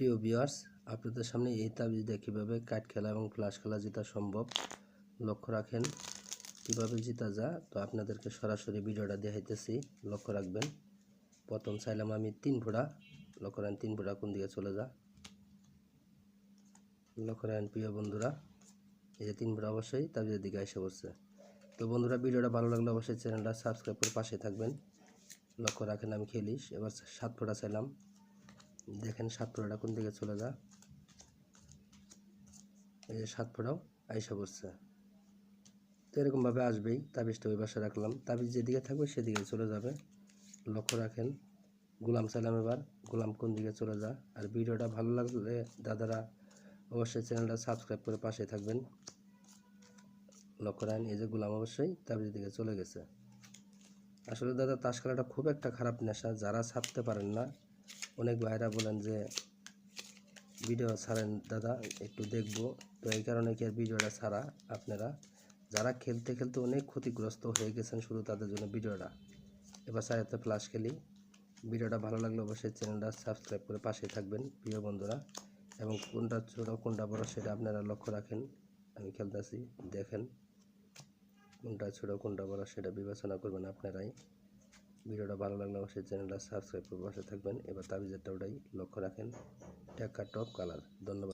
প্রিয় ভিউয়ার্স, আপনাদের সামনে এই তাবিজ দিয়ে কীভাবে কার্ড খেলা এবং ফ্লাশ খেলা জেতা সম্ভব লক্ষ্য রাখেন। কীভাবে জেতা যায় তো আপনাদেরকে সরাসরি ভিডিওটা দেখাইতেছি, লক্ষ্য রাখবেন। প্রথম চাইলাম আমি 3 ফোঁটা, লক্ষ্য রাখেন 3 ফোঁটা কোন দিকে চলে যা, লক্ষ্য রাখেন প্রিয় বন্ধুরা, এই যে 3 ফোঁটা অবশ্যই তাবিজের দিকে এসে পড়ছে। তো বন্ধুরা, ভিডিওটা ভালো লাগলে অবশ্যই চ্যানেলটা সাবস্ক্রাইব করে পাশে থাকবেন। লক্ষ্য রাখেন আমি খেলিস, এবার 7 ফোঁটা চাইলাম, দেখেন 7 ফোঁটাটা কোন দিকে চলে যা, এই যে 7 ফোঁটাও আইসা পড়ছে। তো এরকমভাবে আসবেই। তাবিজটা ওই পাশে রাখলাম, তাবিজ যেদিকে থাকবে সেদিকে চলে যাবে। লক্ষ্য রাখেন গোলাম চাইলাম, এবার গোলাম কোন দিকে চলে যা। আর ভিডিওটা ভালো লাগলে দাদারা অবশ্যই চ্যানেলটা সাবস্ক্রাইব করে পাশে থাকবেন। লক্ষ্য রাখেন এই যে গোলাম অবশ্যই তাবিজ দিকে চলে গেছে। আসলে দাদা তাস খেলাটা খুব একটা খারাপ নেশা, যারা ছাড়তে পারেন না, অনেক ভাইরা বলেন যে ভিডিও ছাড়েন দাদা একটু দেখবো, তো এই কারণে কি আর ভিডিওটা ছাড়া। আপনারা যারা খেলতে খেলতে অনেক ক্ষতিগ্রস্ত হয়ে গেছেন, শুধু তাদের জন্য ভিডিওটা। এবার সাথে ফ্লাশ খেলি। ভিডিওটা ভালো লাগলে অবশ্যই চ্যানেলটা সাবস্ক্রাইব করে পাশে থাকবেন প্রিয় বন্ধুরা, এবং কোনটা ছোট কোনটা বড় সেটা আপনারা লক্ষ্য রাখেন। আমি খেলতেছি, দেখেন কোনটা ছোট কোনটা বড় সেটা বিবেচনা করবেন আপনারাই। ভিডিওটা ভালো লাগলে অবশ্যই চ্যানেলটা সাবস্ক্রাইব করে পাশে থাকবেন। এবার তাবিজেরটা ওটাই লক্ষ্য রাখেন, টেক্কা টপ কালার। ধন্যবাদ।